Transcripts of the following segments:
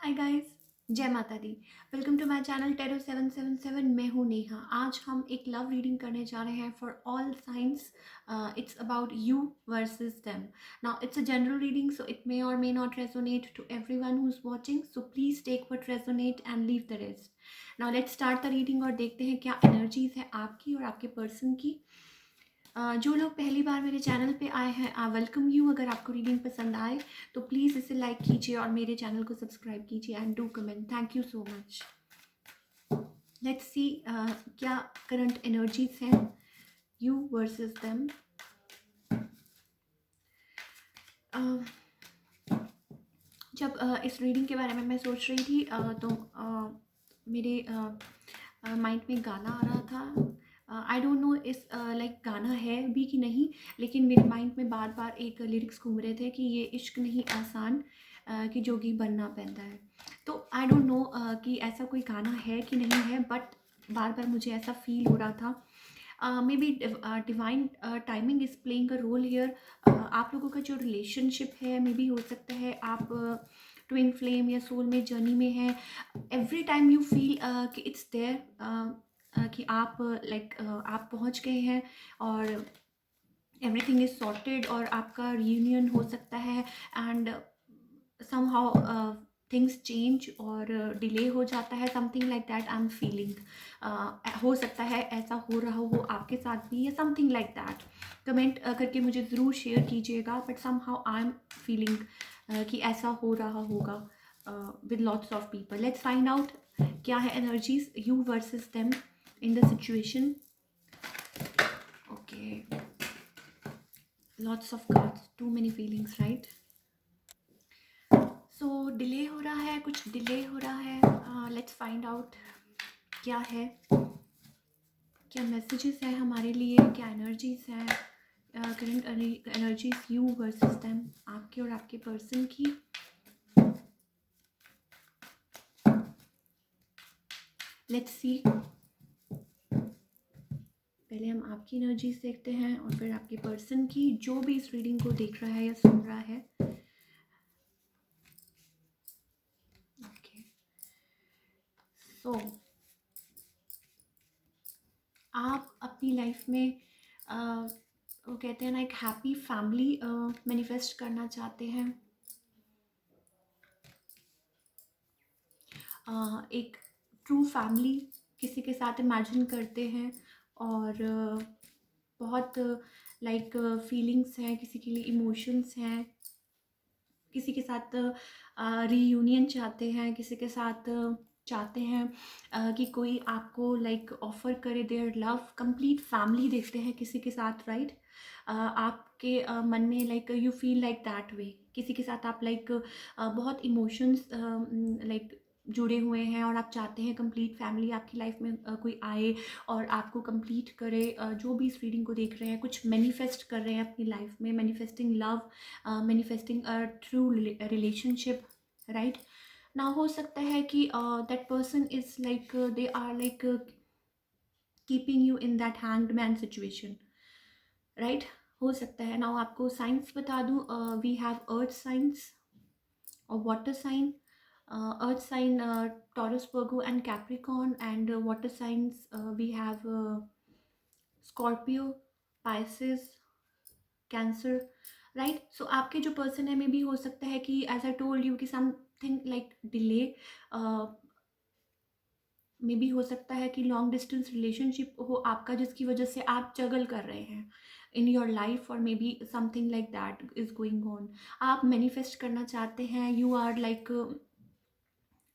हाय guys, जय माता दी। Welcome to my channel tarot 777। मैं हूँ नेहा। आज हम एक लव रीडिंग करने जा रहे हैं for all signs. It's about you versus them. Now it's a general reading, so it may or may not resonate to everyone who is watching, so please take what resonate and leave the rest. Now let's start the reading और देखते हैं क्या energies है आपकी और आपके person की। जो लोग पहली बार मेरे चैनल पे आए हैं, आई वेलकम यू। अगर आपको रीडिंग पसंद आए तो प्लीज़ इसे लाइक कीजिए और मेरे चैनल को सब्सक्राइब कीजिए and do comment. Thank you so much. Let's see क्या करंट एनर्जीज हैं यू वर्सेस देम। जब इस रीडिंग के बारे में मैं सोच रही थी तो मेरे माइंड में गाना आ रहा था। आई डोंट नो इस लाइक गाना है भी कि नहीं, लेकिन मेरे माइंड में बार बार एक लिरिक्स घूम रहे थे कि ये इश्क नहीं आसान कि जोगी बनना पैंदा है। तो आई डोंट नो कि ऐसा कोई गाना है कि नहीं है, बट बार बार मुझे ऐसा फील हो रहा था। Maybe divine timing is playing a role here. आप लोगों का जो रिलेशनशिप है, मे बी हो सकता है आप ट्विन फ्लेम या सोलमेट जर्नी में है। एवरी टाइम यू फील कि इट्स देयर, कि आप आप पहुंच गए हैं और एवरीथिंग इज सॉर्टेड और आपका रियूनियन हो सकता है। एंड somehow थिंग्स चेंज और डिले हो जाता है, something like that I am feeling. हो सकता है ऐसा हो रहा हो आपके साथ भी या समथिंग लाइक दैट। कमेंट करके मुझे ज़रूर शेयर कीजिएगा, but somehow I am feeling कि ऐसा हो रहा होगा with lots of people. Let's find out क्या है energies you versus them in the situation. Okay, lots of cards, too many feelings, right. So delay हो रहा है, कुछ डिले हो रहा है। लेट्स फाइंड आउट क्या है, क्या मैसेजेस है हमारे लिए, क्या एनर्जीज हैं current energies you versus them, आपके और आपके पर्सन की। लेट्स सी, पहले हम आपकी एनर्जीज देखते हैं और फिर आपके पर्सन की, जो भी इस रीडिंग को देख रहा है या सुन रहा है। ओके, सो आप अपनी लाइफ में वो कहते हैं ना, एक हैप्पी फैमिली मैनिफेस्ट करना चाहते हैं। एक ट्रू फैमिली किसी के साथ इमेजिन करते हैं और बहुत लाइक फीलिंग्स हैं, किसी के लिए इमोशंस हैं, किसी के साथ रीयूनियन चाहते हैं, किसी के साथ चाहते हैं कि कोई आपको लाइक ऑफर करे देयर लव। कंप्लीट फैमिली देखते हैं किसी के साथ, राइट। आपके मन में like you feel like that way, किसी के साथ आप लाइक बहुत इमोशंस लाइक जुड़े हुए हैं और आप चाहते हैं कंप्लीट फैमिली आपकी लाइफ में कोई आए और आपको कंप्लीट करे। जो भी इस रीडिंग को देख रहे हैं, कुछ मैनिफेस्ट कर रहे हैं अपनी लाइफ में, manifesting love, manifesting a true relationship, right. ना हो सकता है कि that person is like they are like keeping you in that hanged man situation, right. हो सकता है। ना आपको साइंस बता दूँ, वी हैव अर्थ साइंस और water sign. earth sign Taurus, Virgo and Capricorn, and water signs we have Scorpio, Pisces, Cancer, right. So आपके जो पर्सन है, मे बी हो सकता है कि एज आई टोल्ड यू कि something like delay, may be हो सकता है कि लॉन्ग डिस्टेंस रिलेशनशिप हो आपका, जिसकी वजह से आप जगल कर रहे हैं इन योर लाइफ, और may be something like that is going on. आप मैनिफेस्ट करना चाहते हैं, यू आर लाइक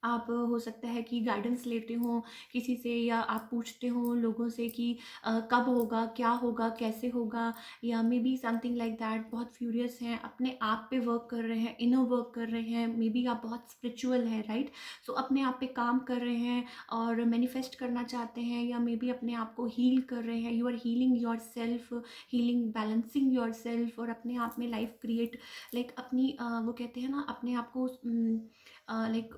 आप हो सकता है कि गाइडेंस लेते हो किसी से, या आप पूछते हो लोगों से कि कब होगा, क्या होगा, कैसे होगा, या may be something like that. बहुत फ्यूरियस हैं, अपने आप पे वर्क कर रहे हैं, इनर वर्क कर रहे हैं। मे बी आप बहुत स्पिरिचुअल हैं, राइट। सो अपने आप पे काम कर रहे हैं और मैनिफेस्ट करना चाहते हैं, या मे बी अपने आप को हील कर रहे हैं। You are healing yourself, healing, balancing yourself, और अपने आप में लाइफ क्रिएट लाइक अपनी वो कहते हैं ना, अपने आप को लाइक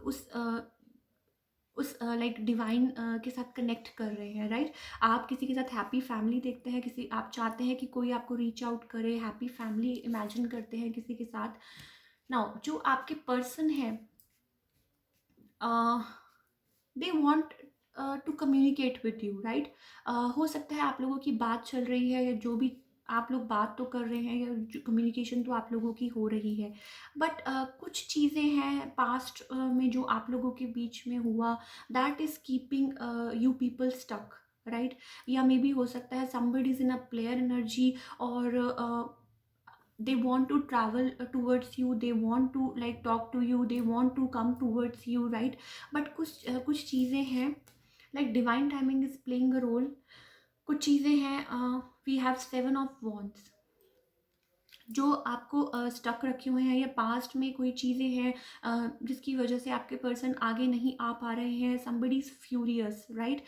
उस लाइक डिवाइन के साथ कनेक्ट कर रहे हैं, राइट। आप किसी के साथ हैप्पी फैमिली देखते हैं, किसी आप चाहते हैं कि कोई आपको रीच आउट करे, हैप्पी फैमिली इमेजिन करते हैं किसी के साथ। नाउ जो आपके पर्सन है, they want to communicate with you, right. हो सकता है आप लोगों की बात चल रही है, या जो भी आप लोग बात तो कर रहे हैं, या जो कम्युनिकेशन तो आप लोगों की हो रही है, बट कुछ चीज़ें हैं पास्ट में जो आप लोगों के बीच में हुआ, that is keeping you people stuck, right. या मे बी हो सकता है somebody is in a player energy, और they want to travel towards you, they want to like talk to you, they want to come towards you, right। but कुछ चीज़ें हैं, like divine timing is playing a role। कुछ चीज़ें हैं, we have 7 of wands जो आपको stuck रखे हुए हैं, या पास्ट में कोई चीज़ें हैं जिसकी वजह से आपके पर्सन आगे नहीं आ पा रहे हैं। somebody is furious, right.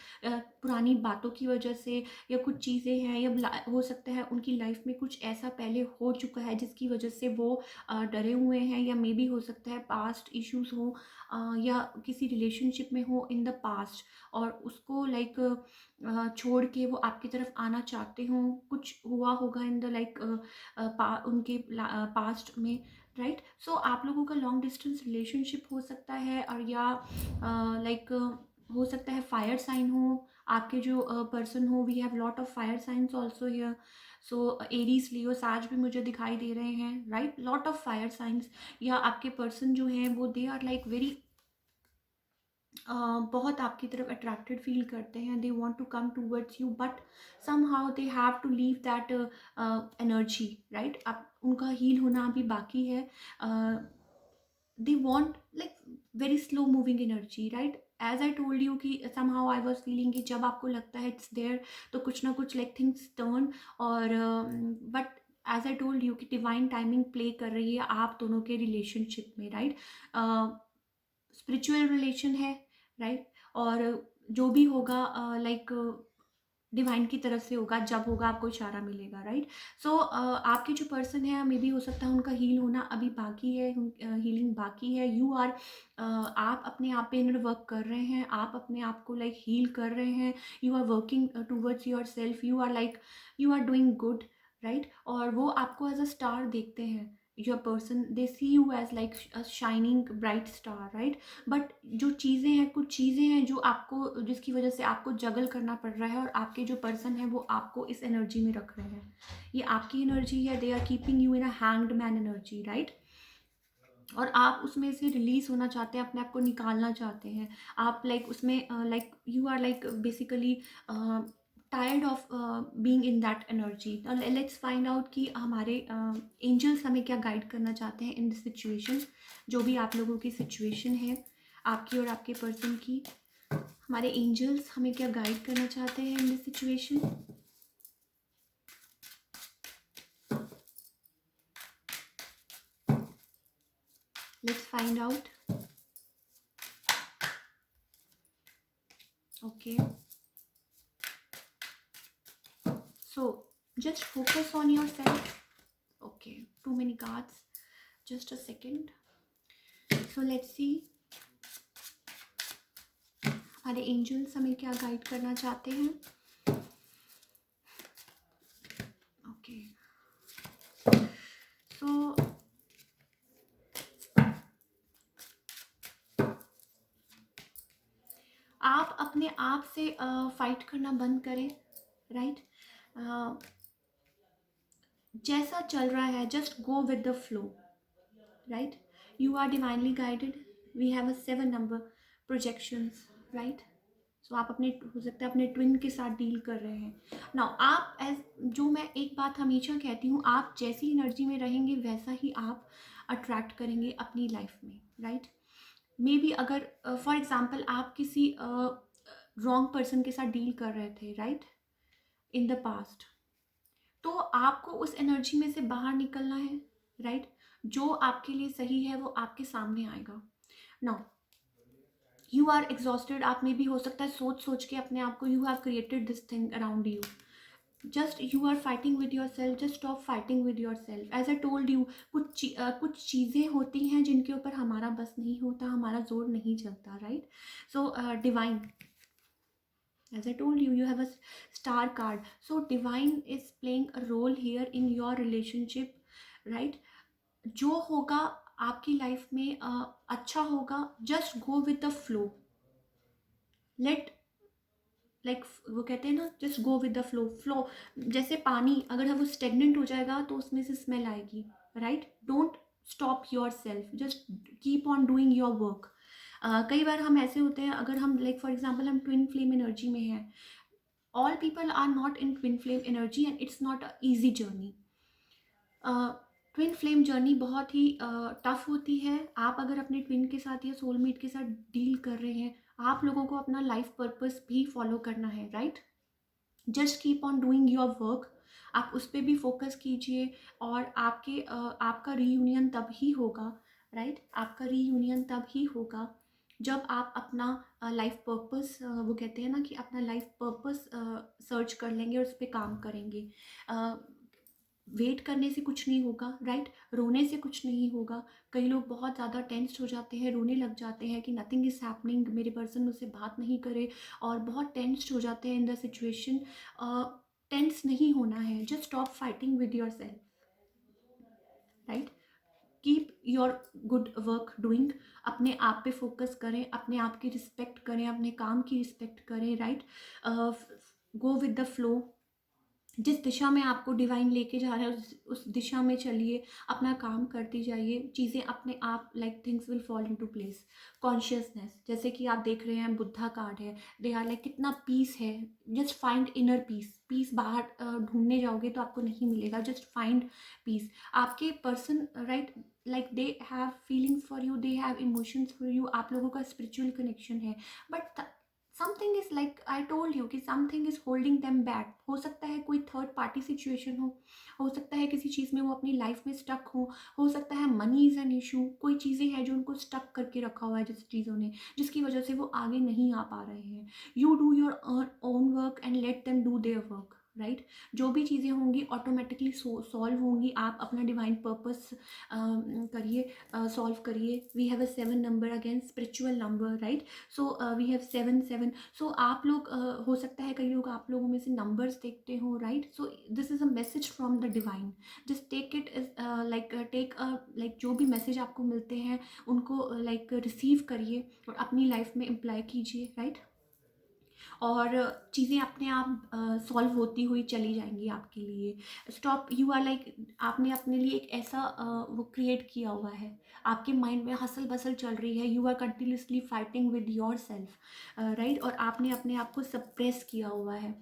पुरानी बातों की वजह से, या कुछ चीज़ें हैं, या हो सकता है उनकी लाइफ में कुछ ऐसा पहले हो चुका है जिसकी वजह से वो डरे हुए हैं, या मे बी हो सकता है पास्ट इश्यूज हो, या किसी रिलेशनशिप में हो इन द पास्ट, और उसको लाइक छोड़ के वो आपकी तरफ आना चाहते हो। कुछ हुआ होगा इन द लाइक उनके पास्ट में, राइट। सो आप लोगों का लॉन्ग डिस्टेंस रिलेशनशिप हो सकता है, और या लाइक हो सकता है फायर साइन हो आपके जो पर्सन हो। We have lot of fire signs also here, so Aries Leo साज भी मुझे दिखाई दे रहे हैं, right. Lot of fire signs, या आपके पर्सन जो हैं वो दे आर लाइक वेरी बहुत आपकी तरफ अट्रैक्टेड फील करते हैं। They want to come towards you, but somehow they have to leave that energy, right. अब उनका हील होना अभी बाकी है। They want like very slow moving energy, right. As I told you कि somehow I was feeling कि जब आपको लगता है इट्स देयर, तो कुछ ना कुछ लाइक थिंग्स टर्न, और but as I told you कि डिवाइन टाइमिंग प्ले कर रही है आप दोनों के रिलेशनशिप में, राइट। स्पिरिचुअल रिलेशन है, राइट। और जो भी होगा लाइक डिवाइन की तरफ से होगा, जब होगा आपको इशारा मिलेगा, राइट। सो आपके जो पर्सन है, मे बी हो सकता है उनका हील होना अभी बाकी है, हीलिंग बाकी है। यू आर आप अपने आप पे इनर वर्क कर रहे हैं, आप अपने आप को लाइक हील कर रहे हैं। You are working towards yourself, you are like you are doing good, right. और वो आपको एज अ स्टार देखते हैं। Your person they see you as like a shining bright star, right. But जो चीज़ें हैं, कुछ चीज़ें हैं जो आपको, जिसकी वजह से आपको जगल करना पड़ रहा है, और आपके जो पर्सन है वो आपको इस एनर्जी में रख रहे हैं। ये आपकी एनर्जी है, they are keeping you in a hanged man energy, right. और आप उसमें से रिलीज होना चाहते हैं, अपने आप को निकालना चाहते हैं। आप लाइक उसमें like you are like basically tired of being in that energy. Let's find out कि हमारे एंजल्स हमें क्या गाइड करना चाहते हैं इन दिस सिचुएशन। जो भी आप लोगों की सिचुएशन है, आपकी और आपके पर्सन की, हमारे एंजल्स हमें क्या गाइड करना चाहते हैं in this situation. Let's find out. Okay, so just focus on yourself। okay, too many cards, just a second। so let's see हमारे एंजल्स हमें क्या गाइड करना चाहते हैं। ओके, सो आप अपने आप से फाइट करना बंद करें, राइट। जैसा चल रहा है just go with the flow, right. You are divinely guided. We have a 7 number projections, right. So आप अपने, हो सकता है अपने ट्विन के साथ डील कर रहे हैं नाउ। आप एज, जो मैं एक बात हमेशा कहती हूँ, आप जैसी एनर्जी में रहेंगे वैसा ही आप अट्रैक्ट करेंगे अपनी लाइफ में, राइट। मे बी अगर फॉर एग्जाम्पल आप किसी रॉन्ग पर्सन के साथ डील कर रहे थे, राइट, इन द पास्ट, तो आपको उस एनर्जी में से बाहर निकलना है, राइट। जो आपके लिए सही है वो आपके सामने आएगा। नाउ यू आर एग्जॉस्टेड, आप में भी हो सकता है सोच सोच के अपने आप को, you have created this thing around you, just you are fighting with yourself. Just stop fighting with yourself. As I told you, कुछ चीज़ें होती हैं जिनके ऊपर हमारा बस नहीं होता, हमारा जोर नहीं चलता, right. So divine, as I told you, you have a star card, so divine is playing a role here in your relationship, right। जो होगा आपकी लाइफ में अच्छा होगा। Just go with the flow. Let like वो कहते हैं ना, just go with the flow. Flow जैसे पानी, अगर वो स्टेगनेंट हो जाएगा तो उसमें से स्मेल आएगी, right? Don't stop yourself, just keep on doing your work. कई बार हम ऐसे होते हैं, अगर हम लाइक फॉर एग्जाम्पल हम ट्विन फ्लेम एनर्जी में हैं, all people are not in twin flame energy and it's not a easy journey. Twin flame journey बहुत ही टफ होती है। आप अगर अपने ट्विन के साथ या सोलमेट के साथ डील कर रहे हैं, आप लोगों को अपना लाइफ पर्पस भी फॉलो करना है, right? Just keep on doing your work. आप उस पर भी फोकस कीजिए। और आपका रीयूनियन तब ही होगा, राइट? आपका रीयूनियन तब ही होगा जब आप अपना लाइफ पर्पस, वो कहते हैं ना कि अपना लाइफ पर्पस सर्च कर लेंगे और उस पर काम करेंगे। वेट करने से कुछ नहीं होगा, राइट? रोने से कुछ नहीं होगा। कई लोग बहुत ज़्यादा टेंस्ड हो जाते हैं, रोने लग जाते हैं कि नथिंग इज़ हैपनिंग, मेरे पर्सन मुझसे बात नहीं करे, और बहुत टेंस्ड हो जाते हैं इन द सिचुएशन। टेंस नहीं होना है, just stop fighting with yourself, right? Keep your good work doing. अपने आप पे फोकस करें, अपने आप की रिस्पेक्ट करें, अपने काम की रिस्पेक्ट करें, right? Go with the flow. जिस दिशा में आपको डिवाइन लेके जा रहा है उस दिशा में चलिए, अपना काम करते जाइए, चीज़ें अपने आप like things will fall into place. Consciousness, जैसे कि आप देख रहे हैं बुद्धा कार्ड है, दे आर लाइक कितना पीस है। Just find inner peace. Peace बाहर ढूंढने जाओगे तो आपको नहीं मिलेगा, जस्ट फाइंड पीस। आपके person, right, like they have feelings for you, they have emotions for you, आप लोगों का स्पिरिचुअल कनेक्शन है, but something is like I told you कि something is holding them back. हो सकता है कोई थर्ड पार्टी सिचुएशन हो सकता है किसी चीज़ में वो अपनी लाइफ में स्टक हो सकता है मनी इज़ एन इशू, कोई चीज़ें हैं जो उनको स्टक करके रखा हुआ है जिस चीज़ों ने, जिसकी वजह से वो आगे नहीं आ पा रहे हैं। You do your own work and let them do their work, right? जो भी चीज़ें होंगी ऑटोमेटिकली सॉल्व होंगी। आप अपना डिवाइन पर्पस करिए, सॉल्व करिए। We have a 7 number, again spiritual number, right? So we have 7 7। So आप लोग हो सकता है कई लोग आप लोगों में से नंबर्स देखते हो, right? So this is a message from the divine. Just take it is like like जो भी मैसेज आपको मिलते हैं उनको लाइक रिसीव करिए और अपनी लाइफ में अप्लाई कीजिए, राइट? और चीज़ें अपने आप सॉल्व होती हुई चली जाएंगी आपके लिए। स्टॉप, यू आर लाइक, आपने अपने लिए एक ऐसा वो क्रिएट किया हुआ है, आपके माइंड में हसल बसल चल रही है, you are continuously fighting with yourself, right? और आपने अपने आप को सप्रेस किया हुआ है।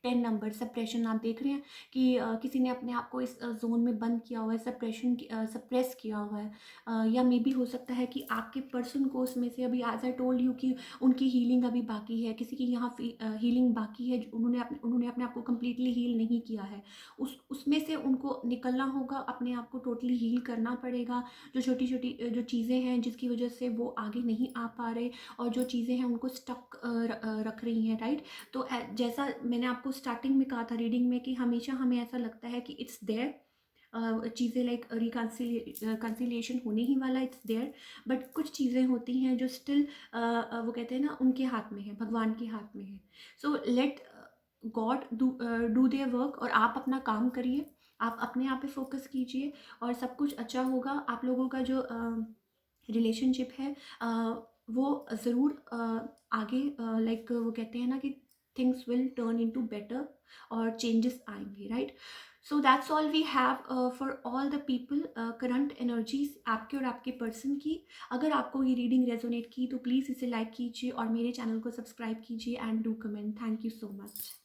10 नंबर सप्रेशन, आप देख रहे हैं कि किसी ने अपने आप को इस जोन में बंद किया हुआ है, सप्रेशन सप्रेस किया हुआ है। या मे बी हो सकता है कि आपके पर्सन को उसमें से अभी, एज आई टोल्ड यू, कि उनकी हीलिंग अभी बाकी है, किसी की यहाँ हीलिंग बाकी है, उन्होंने अपने आप को कम्प्लीटली हील नहीं किया है। उसमें से उनको निकलना होगा, अपने आप को टोटली हील करना पड़ेगा। जो छोटी छोटी जो चीज़ें हैं जिसकी वजह से वो आगे नहीं आ पा रहे, और जो चीज़ें हैं उनको स्टक रख रही हैं, राइट? तो जैसा मैंने आपको स्टार्टिंग में कहा था रीडिंग में कि हमेशा हमें ऐसा लगता है कि इट्स देयर, चीज़ें लाइक कंसिलिएशन होने ही वाला, इट्स देयर। बट कुछ चीज़ें होती हैं जो स्टिल वो कहते हैं ना उनके हाथ में है, भगवान के हाथ में है। So let God do their work, और आप अपना काम करिए, आप अपने आप पे फोकस कीजिए और सब कुछ अच्छा होगा। आप लोगों का जो रिलेशनशिप है वो ज़रूर आगे लाइक वो कहते हैं ना कि things will turn into better, और चेंजेस आएंगे, right? So that's all we have for all the people, current energies आपके और आपके पर्सन की। अगर आपको ये रीडिंग रेजोनेट की तो प्लीज़ इसे लाइक कीजिए और मेरे चैनल को सब्सक्राइब कीजिए and do comment. Thank you so much.